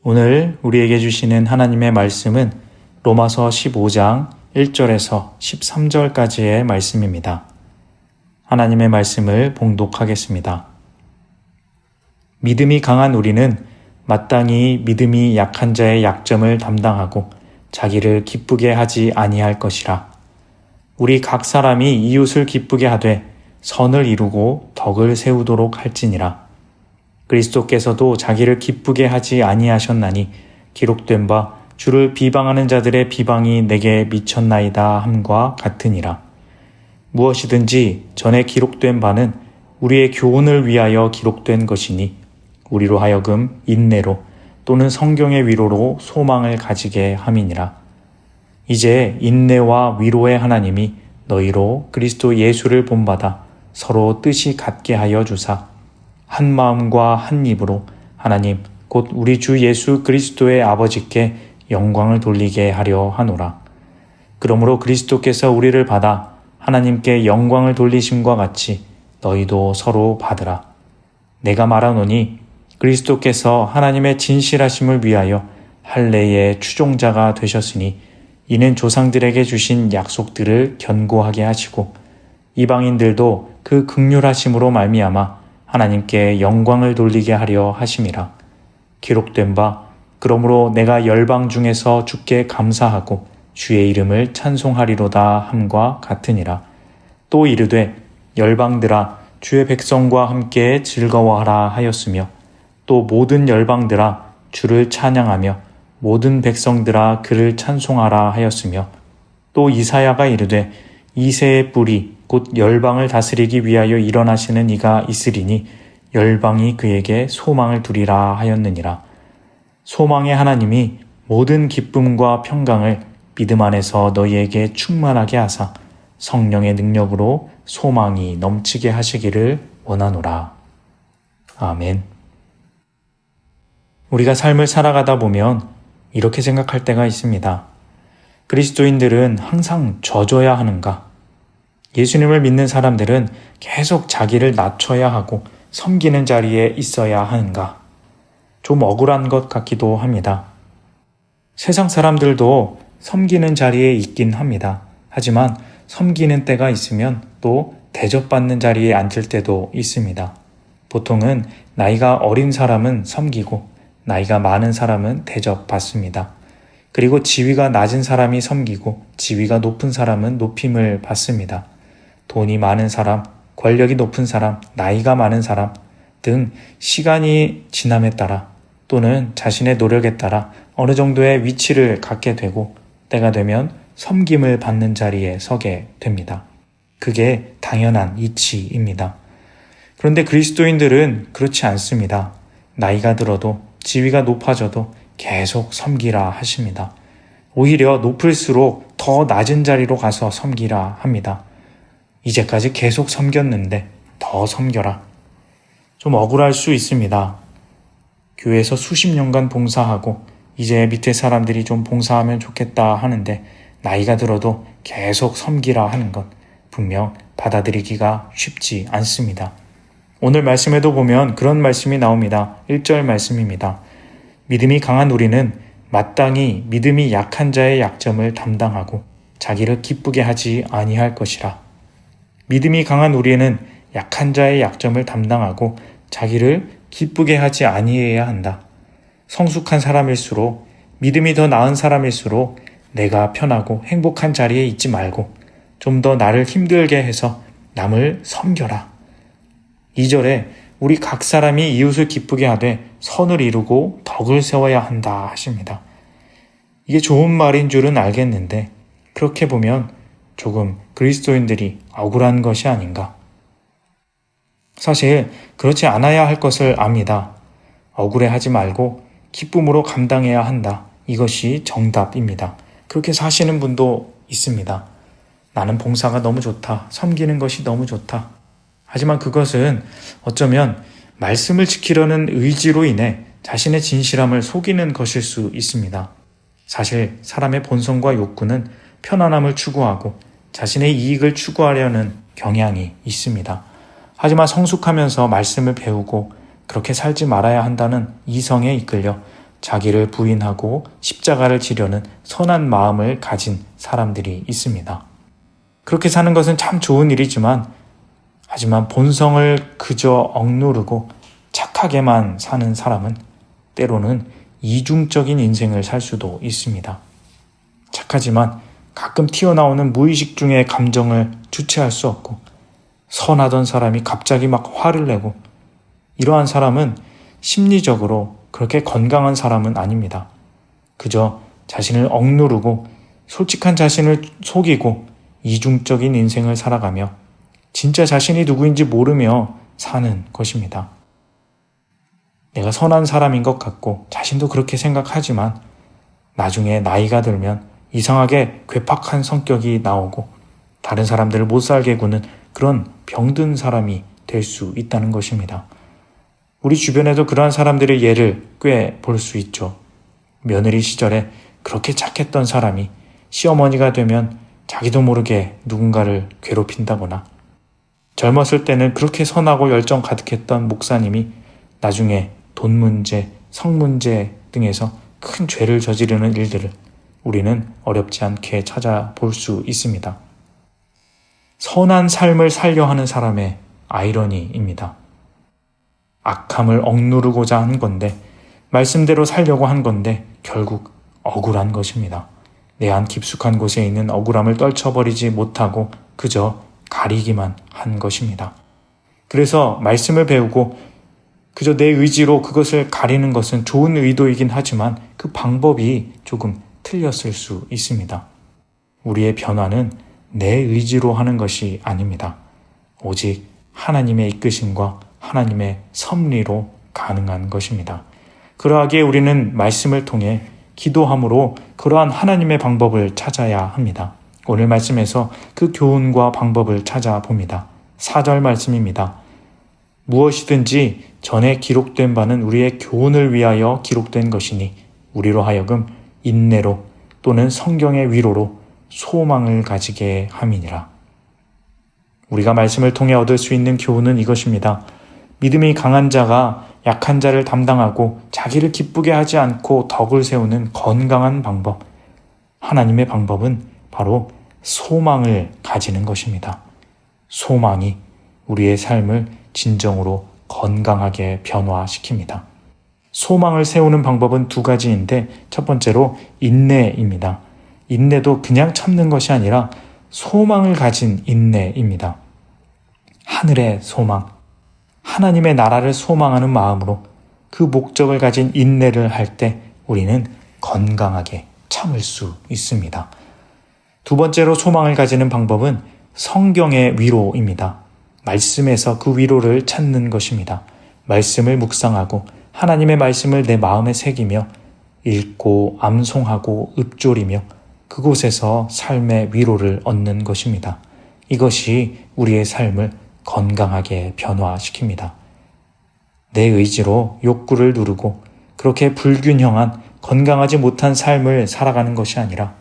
오늘 우리에게 주시는 하나님의 말씀은 로마서 15장 1절에서 13절까지의 말씀입니다. 하나님의 말씀을 봉독하겠습니다. 믿음이 강한 우리는 마땅히 믿음이 약한 자의 약점을 담당하고 자기를 기쁘게 하지 아니할 것이라. 우리 각 사람이 이웃을 기쁘게 하되 선을 이루고 덕을 세우도록 할지니라. 그리스도께서도 자기를 기쁘게 하지 아니하셨나니 기록된 바 주를 비방하는 자들의 비방이 내게 미쳤나이다 함과 같으니라. 무엇이든지 전에 기록된 바는 우리의 교훈을 위하여 기록된 것이니 우리로 하여금 인내로 또는 성경의 위로로 소망을 가지게 함이니라. 이제 인내와 위로의 하나님이 너희로 그리스도 예수를 본받아 서로 뜻이 같게 하여 주사 한 마음과 한 입으로 하나님 곧 우리 주 예수 그리스도의 아버지께 영광을 돌리게 하려 하노라. 그러므로 그리스도께서 우리를 받아 하나님께 영광을 돌리심과 같이 너희도 서로 받으라. 내가 말하노니 그리스도께서 하나님의 진실하심을 위하여 할례의 추종자가 되셨으니 이는 조상들에게 주신 약속들을 견고하게 하시고 이방인들도 그 긍휼하심으로 말미암아 하나님께 영광을 돌리게 하려 하심이라. 기록된 바 그러므로 내가 열방 중에서 주께 감사하고 주의 이름을 찬송하리로다 함과 같으니라. 또 이르되 열방들아 주의 백성과 함께 즐거워하라 하였으며 또 모든 열방들아 주를 찬양하며 모든 백성들아 그를 찬송하라 하였으며 또 이사야가 이르되 이새의 뿌리 곧 열방을 다스리기 위하여 일어나시는 이가 있으리니 열방이 그에게 소망을 두리라 하였느니라. 소망의 하나님이 모든 기쁨과 평강을 믿음 안에서 너희에게 충만하게 하사 성령의 능력으로 소망이 넘치게 하시기를 원하노라. 아멘. 우리가 삶을 살아가다 보면 이렇게 생각할 때가 있습니다. 그리스도인들은 항상 져줘야 하는가? 예수님을 믿는 사람들은 계속 자기를 낮춰야 하고 섬기는 자리에 있어야 하는가? 좀 억울한 것 같기도 합니다. 세상 사람들도 섬기는 자리에 있긴 합니다. 하지만 섬기는 때가 있으면 또 대접받는 자리에 앉을 때도 있습니다. 보통은 나이가 어린 사람은 섬기고 나이가 많은 사람은 대접받습니다. 그리고 지위가 낮은 사람이 섬기고 지위가 높은 사람은 높임을 받습니다. 돈이 많은 사람, 권력이 높은 사람, 나이가 많은 사람 등 시간이 지남에 따라 또는 자신의 노력에 따라 어느 정도의 위치를 갖게 되고 때가 되면 섬김을 받는 자리에 서게 됩니다. 그게 당연한 이치입니다. 그런데 그리스도인들은 그렇지 않습니다. 나이가 들어도 지위가 높아져도 계속 섬기라 하십니다. 오히려 높을수록 더 낮은 자리로 가서 섬기라 합니다. 이제까지 계속 섬겼는데 더 섬겨라. 좀 억울할 수 있습니다. 교회에서 수십 년간 봉사하고 이제 밑에 사람들이 좀 봉사하면 좋겠다 하는데 나이가 들어도 계속 섬기라 하는 것 분명 받아들이기가 쉽지 않습니다. 오늘 말씀에도 보면 그런 말씀이 나옵니다. 1절 말씀입니다. 믿음이 강한 우리는 마땅히 믿음이 약한 자의 약점을 담당하고 자기를 기쁘게 하지 아니할 것이라. 믿음이 강한 우리는 약한 자의 약점을 담당하고 자기를 기쁘게 하지 아니해야 한다. 성숙한 사람일수록 믿음이 더 나은 사람일수록 내가 편하고 행복한 자리에 있지 말고 좀 더 나를 힘들게 해서 남을 섬겨라. 2절에 우리 각 사람이 이웃을 기쁘게 하되 선을 이루고 덕을 세워야 한다 하십니다. 이게 좋은 말인 줄은 알겠는데 그렇게 보면 조금 그리스도인들이 억울한 것이 아닌가. 사실 그렇지 않아야 할 것을 압니다. 억울해하지 말고 기쁨으로 감당해야 한다. 이것이 정답입니다. 그렇게 사시는 분도 있습니다. 나는 봉사가 너무 좋다. 섬기는 것이 너무 좋다. 하지만 그것은 어쩌면 말씀을 지키려는 의지로 인해 자신의 진실함을 속이는 것일 수 있습니다. 사실 사람의 본성과 욕구는 편안함을 추구하고 자신의 이익을 추구하려는 경향이 있습니다. 하지만 성숙하면서 말씀을 배우고 그렇게 살지 말아야 한다는 이성에 이끌려 자기를 부인하고 십자가를 지려는 선한 마음을 가진 사람들이 있습니다. 그렇게 사는 것은 참 좋은 일이지만 하지만 본성을 그저 억누르고 착하게만 사는 사람은 때로는 이중적인 인생을 살 수도 있습니다. 착하지만 가끔 튀어나오는 무의식 중의 감정을 주체할 수 없고 선하던 사람이 갑자기 막 화를 내고 이러한 사람은 심리적으로 그렇게 건강한 사람은 아닙니다. 그저 자신을 억누르고 솔직한 자신을 속이고 이중적인 인생을 살아가며 진짜 자신이 누구인지 모르며 사는 것입니다. 내가 선한 사람인 것 같고 자신도 그렇게 생각하지만 나중에 나이가 들면 이상하게 괴팍한 성격이 나오고 다른 사람들을 못 살게 구는 그런 병든 사람이 될 수 있다는 것입니다. 우리 주변에도 그러한 사람들의 예를 꽤 볼 수 있죠. 며느리 시절에 그렇게 착했던 사람이 시어머니가 되면 자기도 모르게 누군가를 괴롭힌다거나 젊었을 때는 그렇게 선하고 열정 가득했던 목사님이 나중에 돈 문제, 성 문제 등에서 큰 죄를 저지르는 일들을 우리는 어렵지 않게 찾아볼 수 있습니다. 선한 삶을 살려 하는 사람의 아이러니입니다. 악함을 억누르고자 한 건데 말씀대로 살려고 한 건데 결국 억울한 것입니다. 내 안 깊숙한 곳에 있는 억울함을 떨쳐버리지 못하고 그저 가리기만 한 것입니다. 그래서 말씀을 배우고 그저 내 의지로 그것을 가리는 것은 좋은 의도이긴 하지만 그 방법이 조금 틀렸을 수 있습니다. 우리의 변화는 내 의지로 하는 것이 아닙니다. 오직 하나님의 이끄심과 하나님의 섭리로 가능한 것입니다. 그러하기에 우리는 말씀을 통해 기도함으로 그러한 하나님의 방법을 찾아야 합니다. 오늘 말씀에서 그 교훈과 방법을 찾아봅니다. 4절 말씀입니다. 무엇이든지 전에 기록된 바는 우리의 교훈을 위하여 기록된 것이니 우리로 하여금 인내로 또는 성경의 위로로 소망을 가지게 함이니라. 우리가 말씀을 통해 얻을 수 있는 교훈은 이것입니다. 믿음이 강한 자가 약한 자를 담당하고 자기를 기쁘게 하지 않고 덕을 세우는 건강한 방법. 하나님의 방법은 바로 소망을 가지는 것입니다. 소망이 우리의 삶을 진정으로 건강하게 변화시킵니다. 소망을 세우는 방법은 두 가지인데 첫 번째로 인내입니다. 인내도 그냥 참는 것이 아니라 소망을 가진 인내입니다. 하늘의 소망, 하나님의 나라를 소망하는 마음으로 그 목적을 가진 인내를 할 때 우리는 건강하게 참을 수 있습니다. 두 번째로 소망을 가지는 방법은 성경의 위로입니다. 말씀에서 그 위로를 찾는 것입니다. 말씀을 묵상하고 하나님의 말씀을 내 마음에 새기며 읽고 암송하고 읊조리며 그곳에서 삶의 위로를 얻는 것입니다. 이것이 우리의 삶을 건강하게 변화시킵니다. 내 의지로 욕구를 누르고 그렇게 불균형한 건강하지 못한 삶을 살아가는 것이 아니라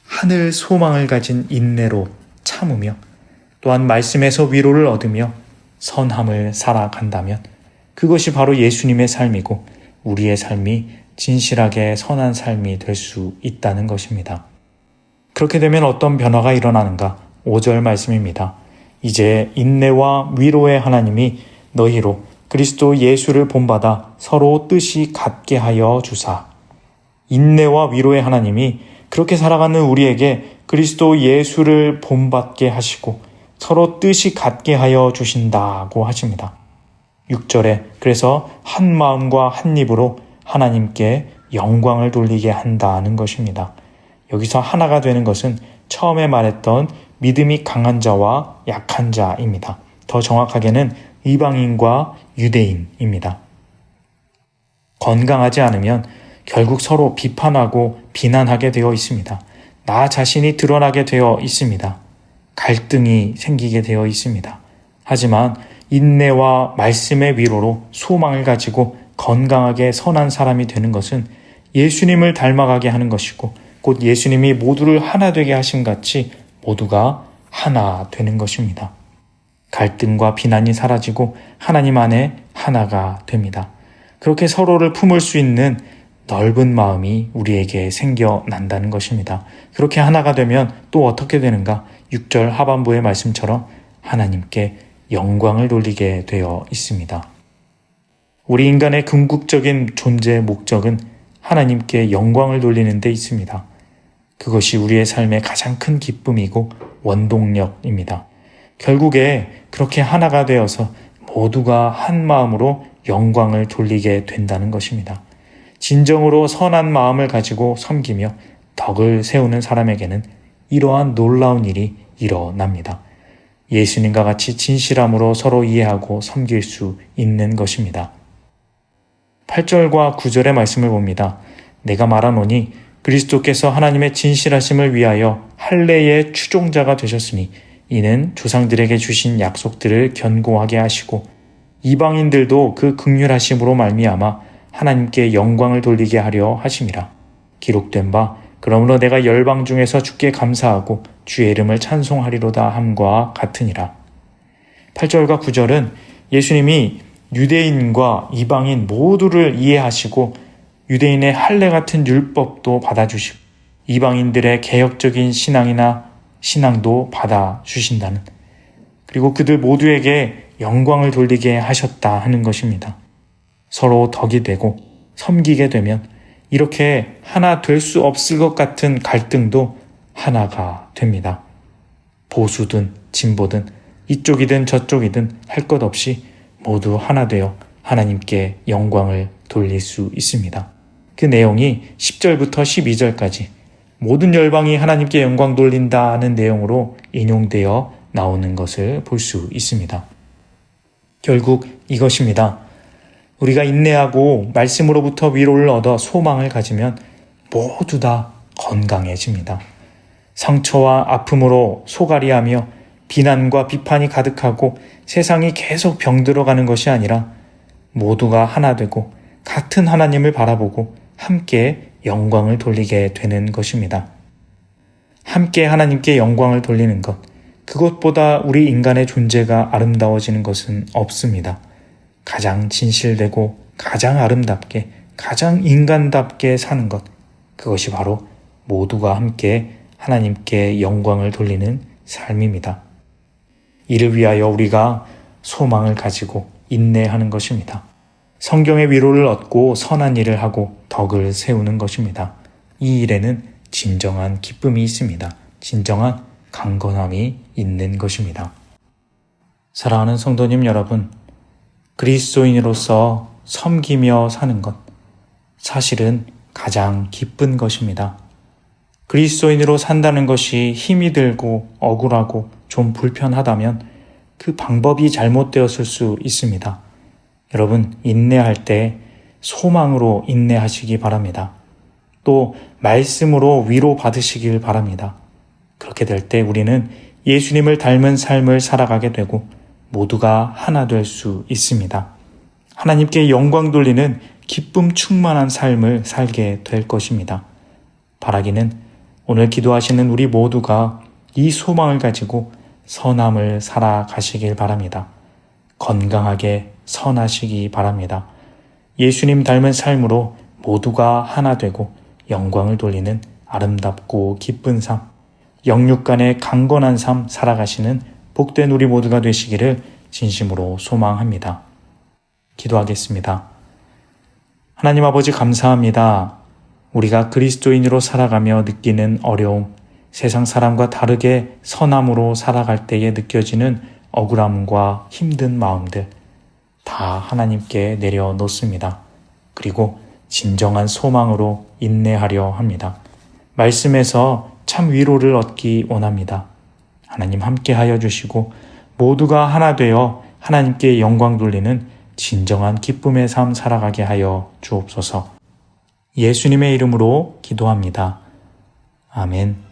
하늘 소망을 가진 인내로 참으며 또한 말씀에서 위로를 얻으며 선함을 살아간다면 그것이 바로 예수님의 삶이고 우리의 삶이 진실하게 선한 삶이 될 수 있다는 것입니다. 그렇게 되면 어떤 변화가 일어나는가? 5절 말씀입니다. 이제 인내와 위로의 하나님이 너희로 그리스도 예수를 본받아 서로 뜻이 같게 하여 주사. 인내와 위로의 하나님이 그렇게 살아가는 우리에게 그리스도 예수를 본받게 하시고 서로 뜻이 같게 하여 주신다고 하십니다. 6절에 그래서 한 마음과 한 입으로 하나님께 영광을 돌리게 한다는 것입니다. 여기서 하나가 되는 것은 처음에 말했던 믿음이 강한 자와 약한 자입니다. 더 정확하게는 이방인과 유대인입니다. 건강하지 않으면 결국 서로 비판하고 비난하게 되어 있습니다. 나 자신이 드러나게 되어 있습니다. 갈등이 생기게 되어 있습니다. 하지만 인내와 말씀의 위로로 소망을 가지고 건강하게 선한 사람이 되는 것은 예수님을 닮아가게 하는 것이고 곧 예수님이 모두를 하나 되게 하신 같이 모두가 하나 되는 것입니다. 갈등과 비난이 사라지고 하나님 안에 하나가 됩니다. 그렇게 서로를 품을 수 있는 넓은 마음이 우리에게 생겨난다는 것입니다. 그렇게 하나가 되면 또 어떻게 되는가? 6절 하반부의 말씀처럼 하나님께 영광을 돌리게 되어 있습니다. 우리 인간의 궁극적인 존재의 목적은 하나님께 영광을 돌리는 데 있습니다. 그것이 우리의 삶의 가장 큰 기쁨이고 원동력입니다. 결국에 그렇게 하나가 되어서 모두가 한 마음으로 영광을 돌리게 된다는 것입니다. 진정으로 선한 마음을 가지고 섬기며 덕을 세우는 사람에게는 이러한 놀라운 일이 일어납니다. 예수님과 같이 진실함으로 서로 이해하고 섬길 수 있는 것입니다. 8절과 9절의 말씀을 봅니다. 내가 말하노니 그리스도께서 하나님의 진실하심을 위하여 할례의 추종자가 되셨으니 이는 조상들에게 주신 약속들을 견고하게 하시고 이방인들도 그 긍휼하심으로 말미암아 하나님께 영광을 돌리게 하려 하심이라. 기록된 바 그러므로 내가 열방 중에서 주께 감사하고 주의 이름을 찬송하리로다 함과 같으니라. 8절과 9절은 예수님이 유대인과 이방인 모두를 이해하시고 유대인의 할례 같은 율법도 받아주시고 이방인들의 개혁적인 신앙도 받아주신다는, 그리고 그들 모두에게 영광을 돌리게 하셨다 하는 것입니다. 서로 덕이 되고 섬기게 되면 이렇게 하나 될 수 없을 것 같은 갈등도 하나가 됩니다. 보수든 진보든 이쪽이든 저쪽이든 할 것 없이 모두 하나 되어 하나님께 영광을 돌릴 수 있습니다. 그 내용이 10절부터 12절까지 모든 열방이 하나님께 영광 돌린다는 내용으로 인용되어 나오는 것을 볼 수 있습니다. 결국 이것입니다. 우리가 인내하고 말씀으로부터 위로를 얻어 소망을 가지면 모두 다 건강해집니다. 상처와 아픔으로 소갈이하며 비난과 비판이 가득하고 세상이 계속 병들어가는 것이 아니라 모두가 하나 되고 같은 하나님을 바라보고 함께 영광을 돌리게 되는 것입니다. 함께 하나님께 영광을 돌리는 것, 그것보다 우리 인간의 존재가 아름다워지는 것은 없습니다. 가장 진실되고 가장 아름답게, 가장 인간답게 사는 것, 그것이 바로 모두가 함께 하나님께 영광을 돌리는 삶입니다. 이를 위하여 우리가 소망을 가지고 인내하는 것입니다. 성경의 위로를 얻고 선한 일을 하고 덕을 세우는 것입니다. 이 일에는 진정한 기쁨이 있습니다. 진정한 강건함이 있는 것입니다. 사랑하는 성도님 여러분, 그리스도인으로서 섬기며 사는 것, 사실은 가장 기쁜 것입니다. 그리스도인으로 산다는 것이 힘이 들고 억울하고 좀 불편하다면 그 방법이 잘못되었을 수 있습니다. 여러분, 인내할 때 소망으로 인내하시기 바랍니다. 또 말씀으로 위로 받으시길 바랍니다. 그렇게 될 때 우리는 예수님을 닮은 삶을 살아가게 되고 모두가 하나 될 수 있습니다. 하나님께 영광 돌리는 기쁨 충만한 삶을 살게 될 것입니다. 바라기는 오늘 기도하시는 우리 모두가 이 소망을 가지고 선함을 살아가시길 바랍니다. 건강하게 선하시기 바랍니다. 예수님 닮은 삶으로 모두가 하나 되고 영광을 돌리는 아름답고 기쁜 삶, 영육 간의 강건한 삶 살아가시는 복된 우리 모두가 되시기를 진심으로 소망합니다. 기도하겠습니다. 하나님 아버지 감사합니다. 우리가 그리스도인으로 살아가며 느끼는 어려움, 세상 사람과 다르게 선함으로 살아갈 때에 느껴지는 억울함과 힘든 마음들 다 하나님께 내려놓습니다. 그리고 진정한 소망으로 인내하려 합니다. 말씀에서 참 위로를 얻기 원합니다. 하나님 함께하여 주시고 모두가 하나 되어 하나님께 영광 돌리는 진정한 기쁨의 삶 살아가게 하여 주옵소서. 예수님의 이름으로 기도합니다. 아멘.